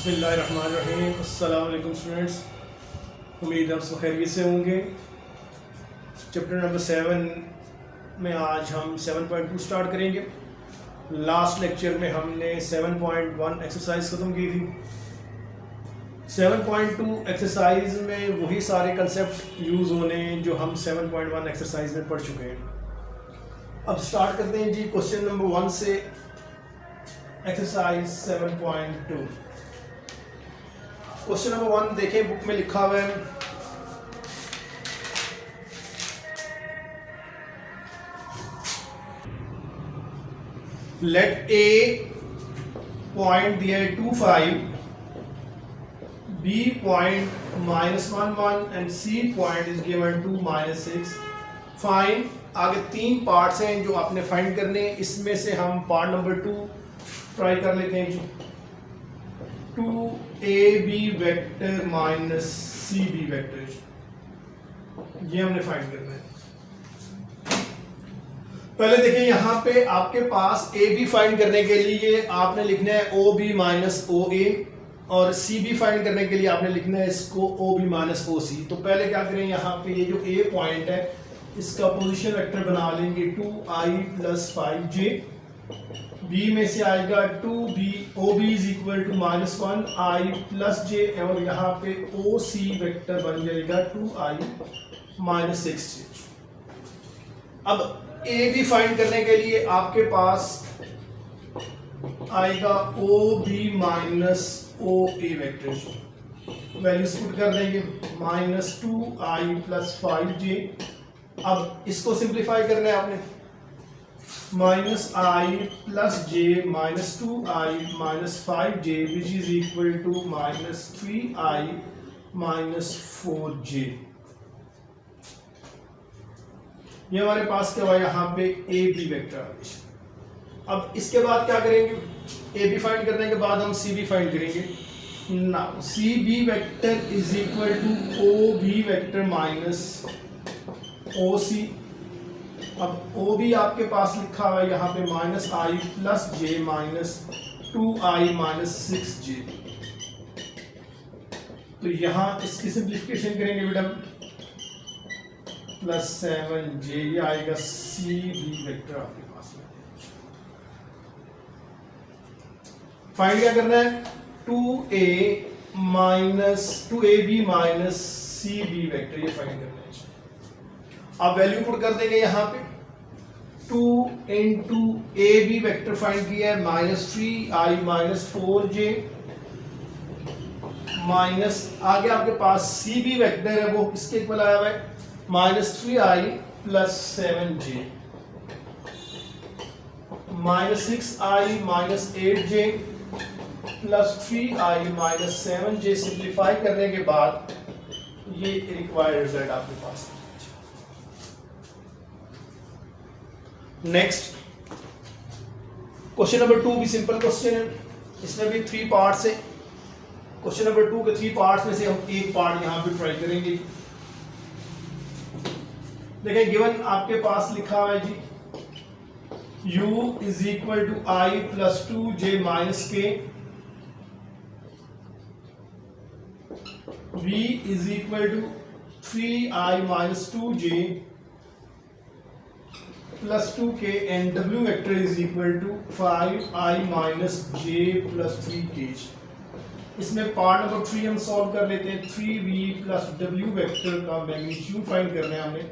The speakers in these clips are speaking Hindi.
बिस्मिल्लाहिर्रहमानिर्रहीम। अस्सलाम वालेकुम स्टूडेंट्स, उम्मीद आप सब खैरियत से होंगे। चैप्टर नंबर 7 में आज हम 7.2 स्टार्ट करेंगे। लास्ट लेक्चर में हमने 7.1 एक्सरसाइज ख़त्म की थी। 7.2 एक्सरसाइज में वही सारे कंसेप्ट यूज़ होने जो हम 7.1 एक्सरसाइज में पढ़ चुके हैं। अब स्टार्ट करते हैं जी क्वेश्चन नंबर 1 से। एक्सरसाइज 7.2 क्वेश्चन नंबर 1 देखें, बुक में लिखा हुआ है लेट ए पॉइंट दिया है 25, B point -11 and C point is given to -6। Find, आगे 3 पार्ट्स हैं जो आपने फाइंड करने हैं। इसमें से हम पार्ट नंबर 2 ट्राई कर लेते हैं जी। 2ab vector minus cb vector, ये हमने फाइंड करना है। पहले देखिए, यहाँ पे आपके पास ab फाइंड करने के लिए आपने लिखना है ob माइनस oa, और cb फाइंड करने के लिए आपने लिखना है इसको ob माइनस oc। तो पहले क्या करें, यहाँ पे ये जो a पॉइंट है इसका पोजीशन वेक्टर बना लेंगे 2i + 5j। b में से आएगा 2b, ob is equal to -1i + j, और यहाँ पे oc वेक्टर बन जाएगा 2i - 6j। अब ab फाइंड करने के लिए आपके पास आएगा ob minus oa vector, values put कर देंगे -2i + 5j। अब इसको सिंप्लीफाई करना है आपने, -i + j -2i - 5j which is equal to -3i - 4j। ये हमारे पास क्या हुआ, यहाँ पे ए बी वेक्टर। अब इसके बाद क्या करेंगे, ए बी फाइंड करने के बाद हम सी बी फाइंड करेंगे। Now c B vector is equal to o b vector minus o c. अब ओ बी आपके पास लिखा हुआ है यहाँ पे -i + j -2i - 6j। तो यहाँ इसकी सिंप्लीफिकेशन करेंगे बेटा, +7j, ये आएगा सी बी वेक्टर आपके पास में। फाइंड क्या करना है, 2ab minus C B vector, ये फाइंड करना है। आप वैल्यू पुट कर देंगे यहाँ पे, 2 into A B vector find किया है -3i - 4j, माइनस आगे आपके पास सी बी वेक्टर है, वो किसके इक्वल आया हुआ है, -3i + 7j, -6i - 8j + 3i - 7j। Simplify करने के बाद ये रिक्वायर्ड रिजल्ट आपके पास है। नेक्स्ट क्वेश्चन नंबर 2 भी सिंपल क्वेश्चन है, इसमें भी 3 पार्ट्स है। क्वेश्चन नंबर 2 के 3 पार्ट्स में से हम एक पार्ट यहां पे ट्राई करेंगे। देखिए, गिवन आपके पास लिखा हुआ है जी, u is equal to i + 2j - k, v is equal to 3i - 2j + 2k, and w vector is equal to 5i - j + 3k। इसमें पार्ट नंबर 3 हम सॉल्व कर लेते हैं। 3v + w वेक्टर का मैग्नीट्यूड फाइंड करना है हमने।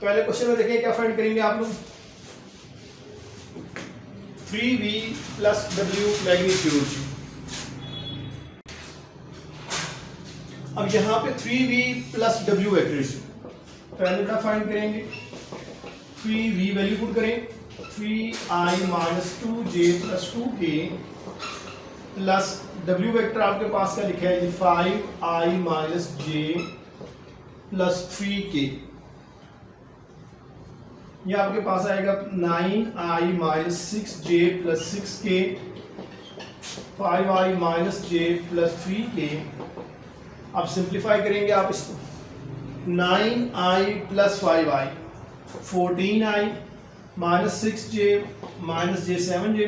पहले क्वेश्चन में देखें क्या फाइंड करेंगे आप लोग, 3v + w मैग्नीट्यूड। अब यहाँ पे 3v + w वेक्टर पहले क्या फाइंड करेंगे, 3v वैल्यू पुट करें, 3i - 2j + 2k plus w vector आपके पास क्या लिखा है, 5i - j + 3k। ये आपके पास आएगा 9i - 6j + 6k, 5i - j + 3k। अब सिंप्लीफाई करेंगे आप इसको, 9i + 5i 14i - 6j - j 7j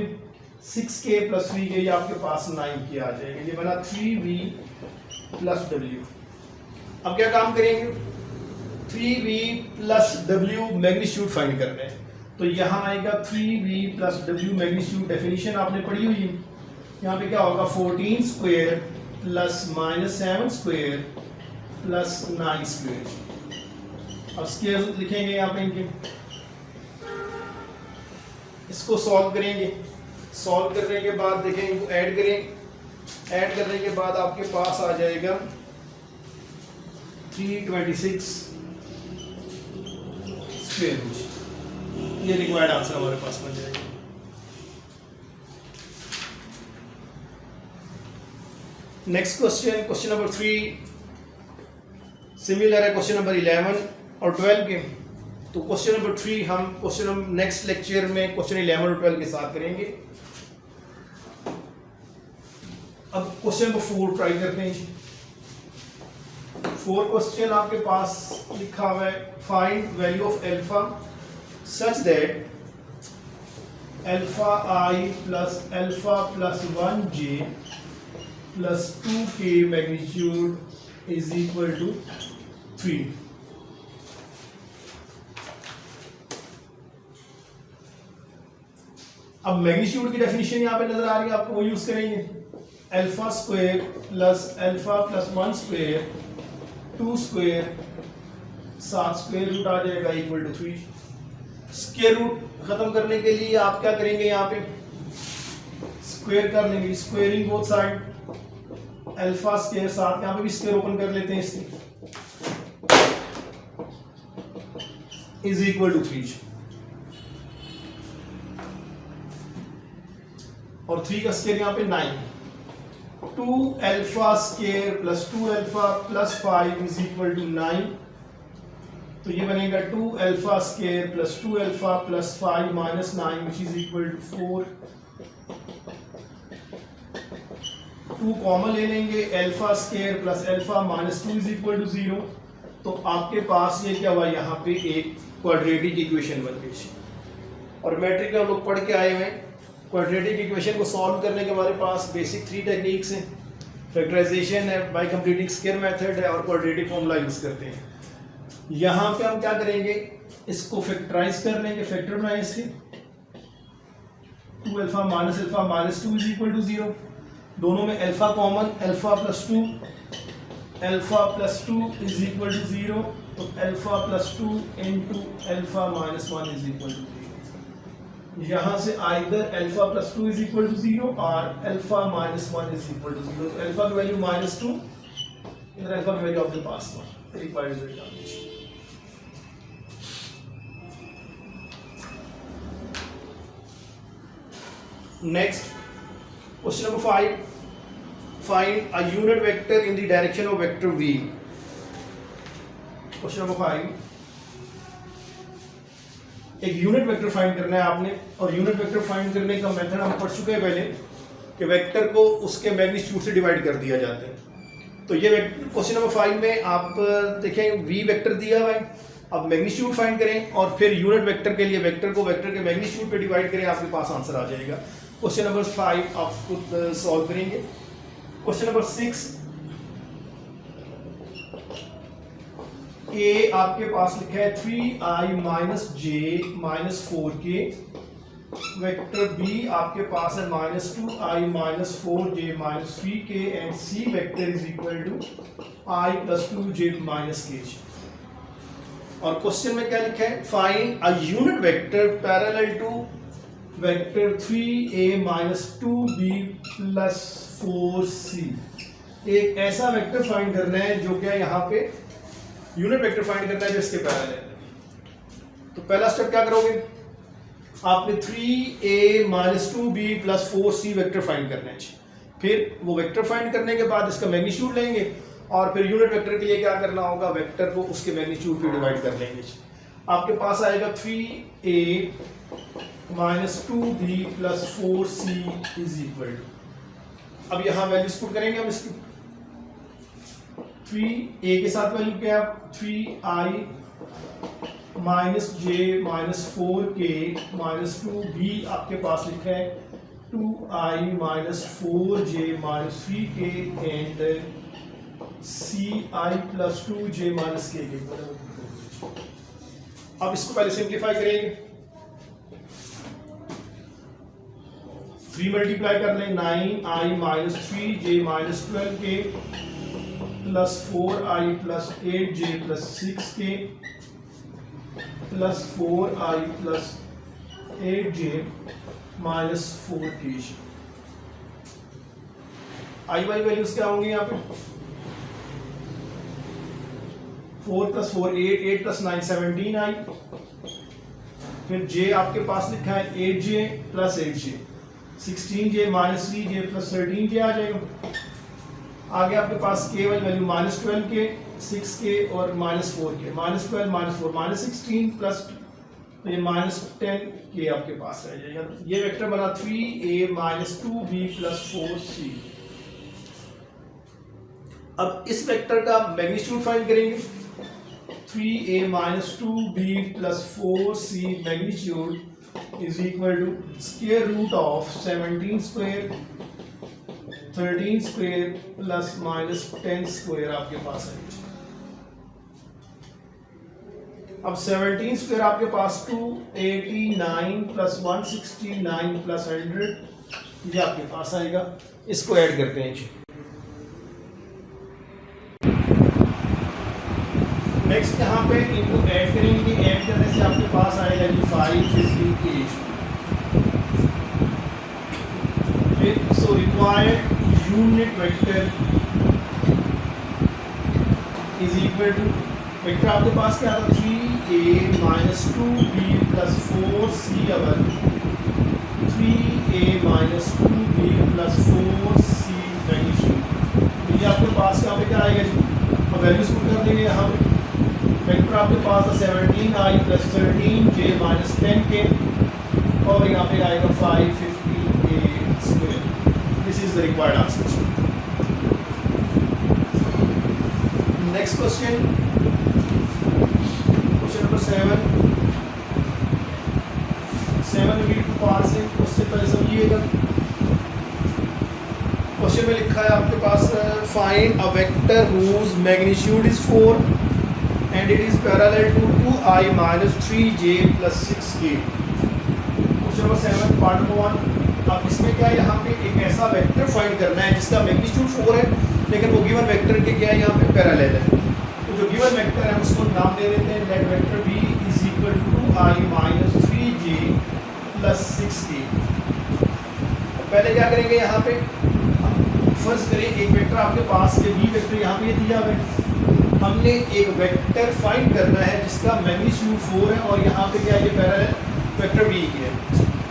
6k plus 3k ये आपके पास 9k आ जाएगा। ये बना 3v प्लस w। अब क्या काम करेंगे, 3v plus w magnitude find करना है। तो यहाँ आएगा 3v plus w magnitude, definition आपने पढ़ी हुई है। यहाँ पे क्या होगा 14 square plus -7 square plus 9 square. अब स्क्वायर लिखेंगे यहाँ पे इनके, इसको सॉल्व करेंगे। सॉल्व करने के बाद देखें, इनको ऐड करें। ऐड करने के बाद आपके पास आ जाएगा 326 स्क्वायर रूट। ये रिक्वायर्ड आंसर हमारे पास बन जाएगा। Next question, question number 3 similar है क्वेश्चन नंबर 11 और 12 के। तो क्वेश्चन नंबर 3 हम क्वेश्चन नेक्स्ट लेक्चर में क्वेश्चन 11 और 12 के साथ करेंगे। अब क्वेश्चन नंबर 4 ट्राई करते हैं। 4 क्वेश्चन आपके पास लिखा हुआ है, find value of alpha such that alpha I plus alpha plus 1j plus 2k magnitude is equal to 3। अब मैग्नीट्यूड की डेफिनेशन यहाँ पे नजर आ रही है आपको, वो यूज करेंगे। Alpha square plus alpha plus 1 square 2 square 7 square root आ जाएगा इक्वल टू 3। स्क्वायर रूट खत्म करने के लिए आप क्या करेंगे, यहाँ पे स्क्वायर कर लेंगे, squaring both side. Alpha square 7, यहाँ पे भी स्क्वायर ओपन कर लेते हैं इसकी, इज इक्वल टू 3। और 3 का स्क्वायर यहाँ पे 9। 2 alpha square plus 2 alpha plus 5 is equal to 9। तो ये बनेगा 2 alpha square plus 2 alpha plus 5 minus 9 which is equal to 4। 2 common ले लेंगे, alpha square plus alpha minus 2 is equal to 0। तो आपके पास ये क्या हुआ, यहाँ पे एक क्वाड्रेटिक इक्वेशन बन गई। और मैट्रिक में हम लोग पढ़ के आए हुए हैं, क्वाड्रेटिक इक्वेशन को सॉल्व करने के हमारे पास बेसिक 3 टेक्निक्स हैं। फैक्टराइजेशन है, बाय कंप्लीटिंग स्क्वायर मेथड है, और क्वाड्रेटिक फॉर्मूला यूज करते हैं। यहाँ पे हम क्या करेंगे, इसको फैक्टराइज कर लेंगे, फैक्टर बनाएं इसके। 2 alpha minus 2 is equal to 0। दोनों में alpha common, alpha plus 2 is equal to 0। तो alpha plus 2 into alpha minus 1 is equal to 0। यहाँ से either alpha plus 2 is equal to 0 और alpha minus 1 is equal to 0। तो अल्फा की वैल्यू -2, इधर अल्फा की वैल्यू आपके पास रिक्वायर्ड रिजल्ट डाल दीजिए। Next question number 5, find a unit vector in the direction of vector v। Question number 5, एक यूनिट वेक्टर फाइंड करना है आपने। और यूनिट वेक्टर फाइंड करने का मेथड हम पढ़ चुके हैं पहले, कि वेक्टर को उसके मैग्नीट्यूड से डिवाइड कर दिया जाता है। तो ये क्वेश्चन नंबर 5 में आप देखें v वेक्टर दिया हुआ है। अब मैग्नीट्यूड फाइंड करें और फिर यूनिट वेक्टर के लिए वेक्टर को वेक्टर के मैग्नीट्यूड पे डिवाइड करें, आपके पास आंसर आ जाएगा। क्वेश्चन नंबर 5 आप खुद सॉल्व करेंगे। क्वेश्चन नंबर 6, ए आपके पास लिखा है 3i minus j minus 4k। Vector B आपके पास है -2i minus 4j minus 3k and C vector is equal to i plus 2j minus k। और क्वेश्चन में क्या लिखा है, find a unit vector parallel to vector 3a minus 2b plus 4c। एक ऐसा वेक्टर फाइंड करना है जो क्या यहाँ पे यूनिट वेक्टर फाइंड करना है जो इसके पैरेलल है। तो पहला स्टेप क्या करोगे, आपने 3a minus 2b plus 4c vector find करना है। फिर वो वेक्टर फाइंड करने के बाद इसका मैग्नीट्यूड लेंगे और फिर यूनिट वेक्टर के लिए क्या करना होगा, वेक्टर को उसके मैग्नीट्यूड पे डिवाइड कर लेंगे। आपके पास आएगा 3a minus 2b plus 4c is equal to. अब यहाँ वैल्यूज पुट करेंगे हम इसकी। 3a के साथ वैल्यू क्या है, 3i minus j minus 4k minus 2b आपके पास लिखा है 2i minus 4j minus 3k and ci plus 2j minus k के। अब इसको पहले सिंप्लीफाई करेंगे, 3 मल्टीप्लाई कर लें, 9i minus 3j minus 12k plus 4i plus 8j plus 6k plus 4i plus 8j minus 4k। आई वाली वैल्यूज क्या होंगी यहाँ पे? 4 plus 4 8, 8 plus 9 17i, फिर j आपके पास लिखा है 8j plus 8j, 16j minus 3j plus 13j आ जाएगा। आगे आपके पास k वाली वैल्यू माइनस 12k, 6k और minus 4k, minus 12 minus 4 minus 16 plus ये माइनस 10k आपके पास रह जाएगा। ये वेक्टर बना 3a minus 2b plus 4c। अब इस वेक्टर का मैग्नीट्यूड फाइंड करेंगे, 3a minus 2b plus 4c magnitude is equal to square root of 17 square 13 square plus minus 10 square आपके पास है। अब 17 स्क्वायर आपके पास 289 प्लस 169 प्लस 100 ये आपके पास आएगा। इसको ऐड करते हैं जी। नेक्स्ट यहाँ पे इनको ऐड करेंगे, ऐड करने से आपके पास आएगा जी 558। So required unit vector is equal to, vector आपके पास क्या था 3a minus 2b plus 4c over 3a minus 2b plus 4c magnitude. ये आपके पास यहाँ पे क्या आएगा जी? अब वैल्यूज पुट कर देंगे यहाँ पे। वेक्टर आपके पास था 17i plus 13j minus 10k और यहाँ पे आएगा 558 square. This is the required answer. Next question, number 7 वीक पास है। उससे पहले समझिएगा, क्वेश्चन में लिखा है आपके पास find a vector whose magnitude is 4 and it is parallel to 2i minus 3j plus 6k। Question number 7 part number 1। अब इसमें क्या है, यहाँ पे एक ऐसा वेक्टर फाइंड करना है जिसका मैग्नीट्यूड 4 है लेकिन वो गिवन वेक्टर के क्या है यहाँ पे पैरेलल है। जो गिवन वेक्टर है उसको नाम दे देते हैं let vector b is equal to 2i minus 3j plus 6k। पहले क्या करेंगे, यहाँ पे फर्ज करें एक वेक्टर आपके पास ये b वेक्टर यहाँ पे दिया हुआ है। हमने एक वेक्टर फाइंड करना है जिसका मैग्नीट्यूड 4 है और यहाँ पे क्या है, ये पैरेलल वेक्टर b की है।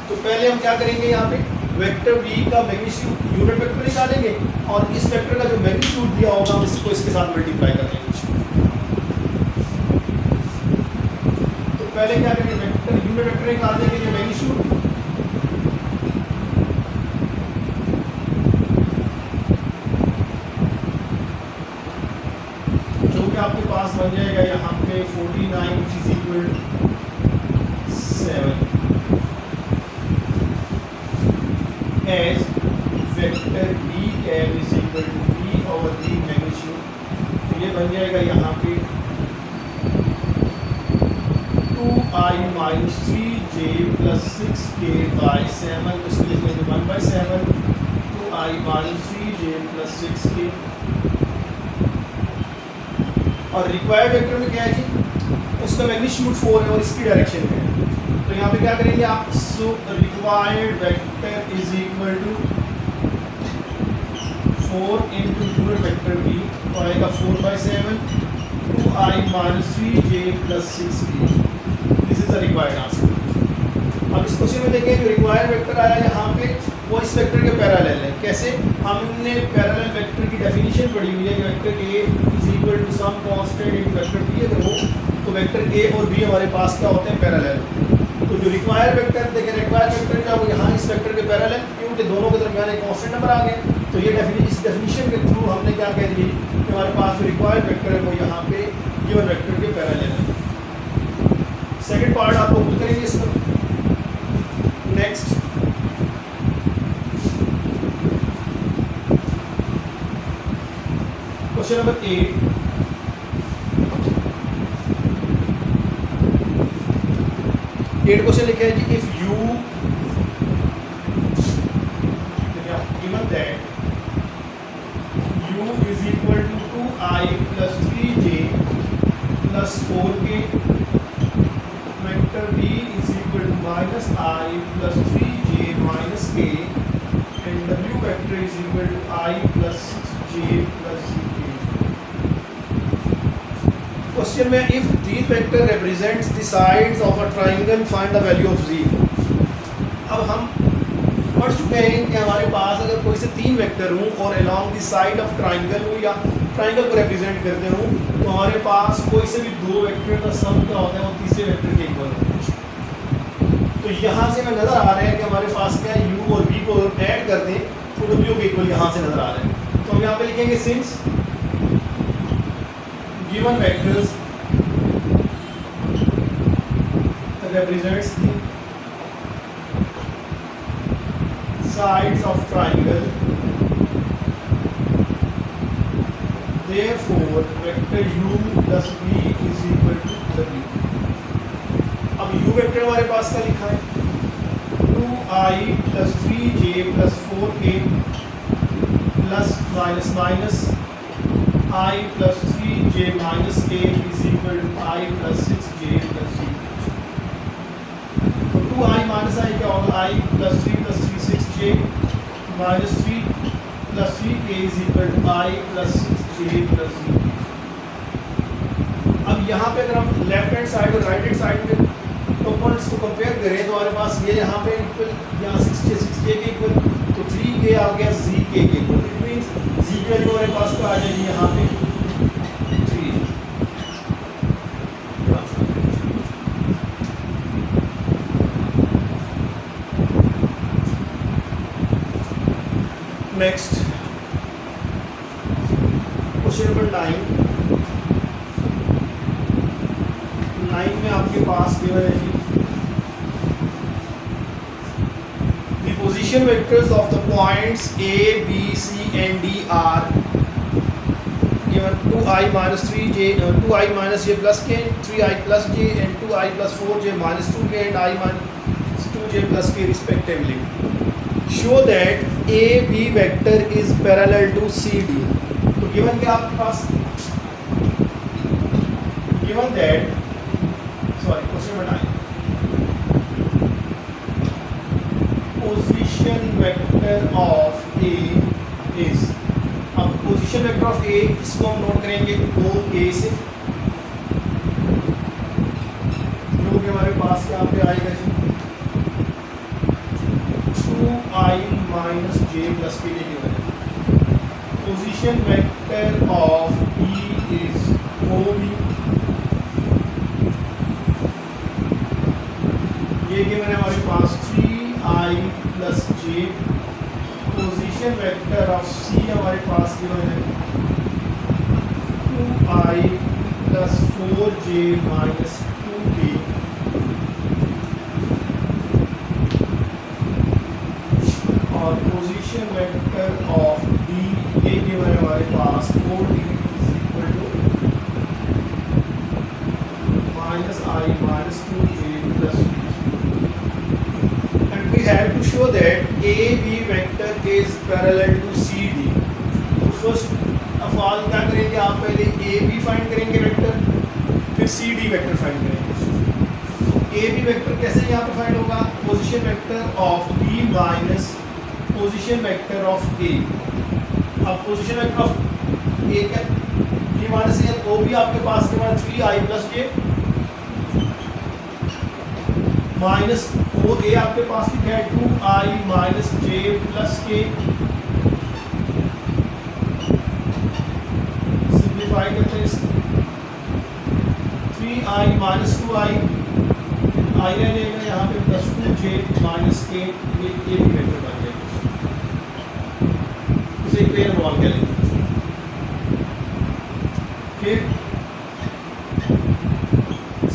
तो पहले हम क्या करेंगे, यहाँ पे वेक्टर b का मैग्नीट्यूड यूनिट वेक्टर निकालेंगे और इस वेक्टर का जो मैग्नीट्यूड दिया होगा हम इसको इसके साथ मल्टीप्लाई कर लेंगे। पहले क्या करेंगे, वेक्टर यूनिट वेक्टर निकाल देंगे ये मैग्नीट्यूड, जो कि आपके पास बन जाएगा यहाँ पे 49 is equal 7 as vector b cap is equal to b over b magnitude. तो ये बन जाएगा यहाँ पे 2i minus 3j plus 6k by 7, उसके लिए लिखेंगे 1/7 2i minus 3j plus 6k। और रिक्वायर्ड वेक्टर में क्या है जी, उसका मैग्नीट्यूड 4 है और इसकी डायरेक्शन में है। तो यहाँ पे क्या करेंगे आप, so required vector is equal to 4 into unit vector b तो आएगा 4/7 2i minus 3j plus 6k। This is the required answer. अब इस क्वेश्चन में देखें जो रिक्वायर्ड वेक्टर आया यहाँ पे वो इस वेक्टर के पैरेलल है। कैसे, हमने पैरेलल वेक्टर की डेफिनेशन पढ़ी हुई है कि vector a is equal to some constant into vector b अगर हो तो वेक्टर a और b हमारे पास क्या होते हैं, पैरेलल। तो जो रिक्वायर्ड वेक्टर देखें, रिक्वायर्ड वेक्टर क्या वो यहाँ इस वेक्टर के पैरेलल, क्योंकि दोनों के दरमियान एक कांस्टेंट नंबर आ गए। तो ये इस डेफिनेशन के थ्रू हमने क्या कह दिया कि हमारे पास जो रिक्वायर्ड वेक्टर है वो यहाँ पे गिवन वेक्टर के पैरेलल है। सेकंड पार्ट आपको पुट करेंगे इसमें। नेक्स्ट क्वेश्चन नंबर 8, क्वेश्चन लिखा है कि if you given that u is equal to 2i plus 3j plus 4k, vector b is equal to minus i plus 3j minus k, and w vector is equal to i plus 6j plus k। Question में if these vector represents the sides of a triangle find the value of z। अब हम पढ़ चुके हैं कि हमारे पास अगर कोई से 3 वेक्टर हों और along the side of triangle हो या ट्राइंगल को रिप्रेजेंट करते हों, तो हमारे पास कोई से भी 2 वेक्टर का सम क्या होता है वो तीसरे वेक्टर के इक्वल होता है। तो यहाँ से हमें नज़र आ रहा है कि हमारे पास क्या है, u और v को ऐड कर दें तो w के इक्वल यहाँ से नज़र आ रहा है। तो हम यहाँ पे लिखेंगे since given vectors represents the sides of triangle, therefore vector u plus v is equal to w। अब u वेक्टर हमारे पास का लिखा है 2i plus 3j plus 4k plus minus minus i plus 3j minus k is equal to i plus 6j plus 3। i minus I क्या होगा, i plus 3 plus 3 6j minus 3 plus 3k is equal to i plus 6j plus 3। अब यहाँ पे अगर हम लेफ्ट हैंड साइड और राइट हैंड साइड में कंपोनेंट्स को कंपेयर करें तो हमारे पास ये यहाँ पे इक्वल यहाँ 6j के इक्वल, तो 3k आ गया zk के इक्वल। इट मीन्स z की वैल्यू हमारे पास आ जाएगी यहाँ पे 3। नेक्स्ट क्वेश्चन नंबर 9 में आपके पास गिवन है जी the position vectors of the points a b c and d are given 2i minus 3j 2i minus j plus k, 3i plus j and 2i plus 4j minus 2k and i minus 2j plus k respectively। Show that a b vector is parallel to c d। तो गिवन क्या आपके पास, given that question number 9 position vector of a is, अब पोजीशन वेक्टर ऑफ a इसको हम नोट करेंगे o a से, जो कि हमारे पास यहाँ पे आएगा जी 2i minus j plus k के गिवन है। Position vector of b is ob, ये गिवन है हमारे पास 3i plus j। Position vector of c हमारे पास गिवन है 2i plus 4j minus 2k। और पोजीशन वेक्टर ऑफ d ये गिवन है हमारे पास 4d is equal to minus i minus 2j plus b। And we have to show that a b vector is parallel to c d। तो फर्स्ट ऑफ ऑल क्या करेंगे, आप पहले a b फाइंड करेंगे वेक्टर, फिर c d वेक्टर फाइंड करेंगे। a b वेक्टर कैसे यहाँ पे फाइंड होगा, position vector of b minus position vector of a। अब पोजीशन वेक्टर ऑफ a क्या, b माइनस a, o भी आपके पास के बाद 3i plus j minus o a आपके पास क्या है 2i minus j plus k। Simplify करते हैं 3i माइनस 2i i रहेगा यहाँ पे प्लस 2j माइनस k, ये a भी वेक्टर बन जाएगा। इसे पेयर वॉल कह लेंगे। फिर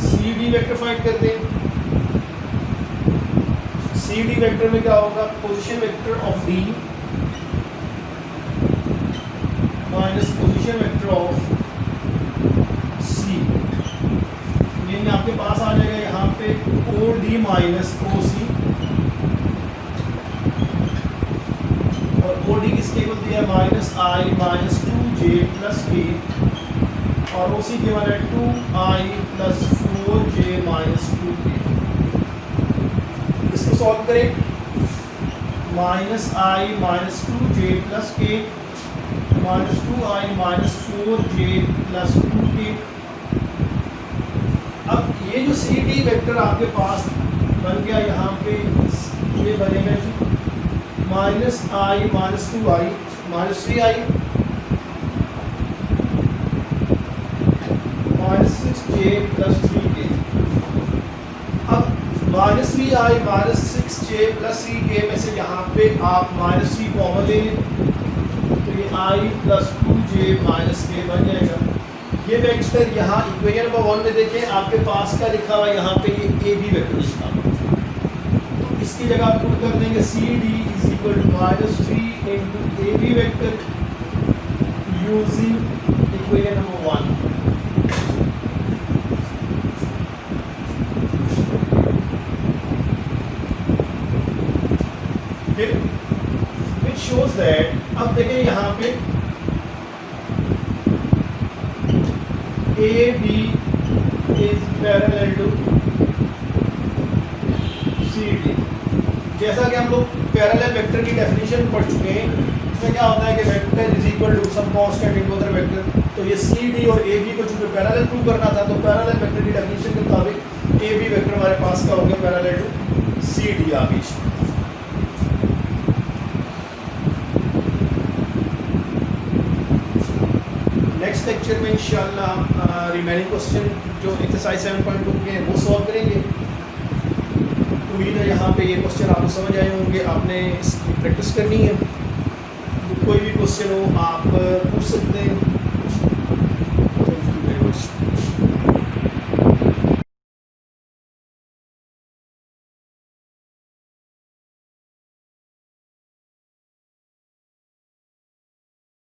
सी डी वेक्टर फाइंड करते हैं। सी डी वेक्टर में क्या होगा, position vector of d minus position vector of c, यानी आपके पास आ जाएगा यहाँ पे ओ डी माइनस ओ सी, और ओ डी किसके इक्वल दिया है minus i minus 2j plus के, और ओ सी के वन है 2i plus 4j minus 2k। इसको सॉल्व करें, minus i minus 2j plus के minus 2i minus 4j plus 2k। अब ये जो सी डी वेक्टर आपके पास बन गया, यहाँ पे ये बनेगा g minus i minus 2i minus 3i minus 6j plus 3k। अब minus 3i minus 6j plus 3k में से यहाँ पे आप माइनस 3 कॉमन ले लें, तो ये i plus 2j minus k बन जाएगा। ये वेक्टर यहाँ इक्वेशन नंबर 1 में देखें, आपके पास क्या लिखा हुआ है, यहाँ पे ये ए बी वेक्टर लिखा हुआ है, तो इसकी जगह आप पुट कर देंगे C D is equal to minus 3 into A B vector using equation number 1। Which shows that, अब देखें यहाँ पे A B is parallel to C D. जैसा कि हम लोग पैरेलल वेक्टर की डेफिनेशन पढ़ चुके हैं, इसमें क्या होता है कि vector is equal to some constant into other vector. तो ये सी डी और ए बी को चूंकि पैरेलल प्रूव करना था, तो पैरेलल वेक्टर की डेफिनेशन के मुताबिक ए बी वेक्टर हमारे पास का हो गया पैरेलल टू सी डी आ गई। नेक्स्ट लेक्चर में इंशाल्लाह रिमेनिंग क्वेश्चन जो एक्सरसाइज 7.2 के हैं वो सॉल्व करेंगे। उम्मीद है यहाँ पे ये क्वेश्चन आपको समझ आए होंगे, आपने इसकी प्रैक्टिस करनी है। कोई भी क्वेश्चन हो आप पूछ सकते हैं।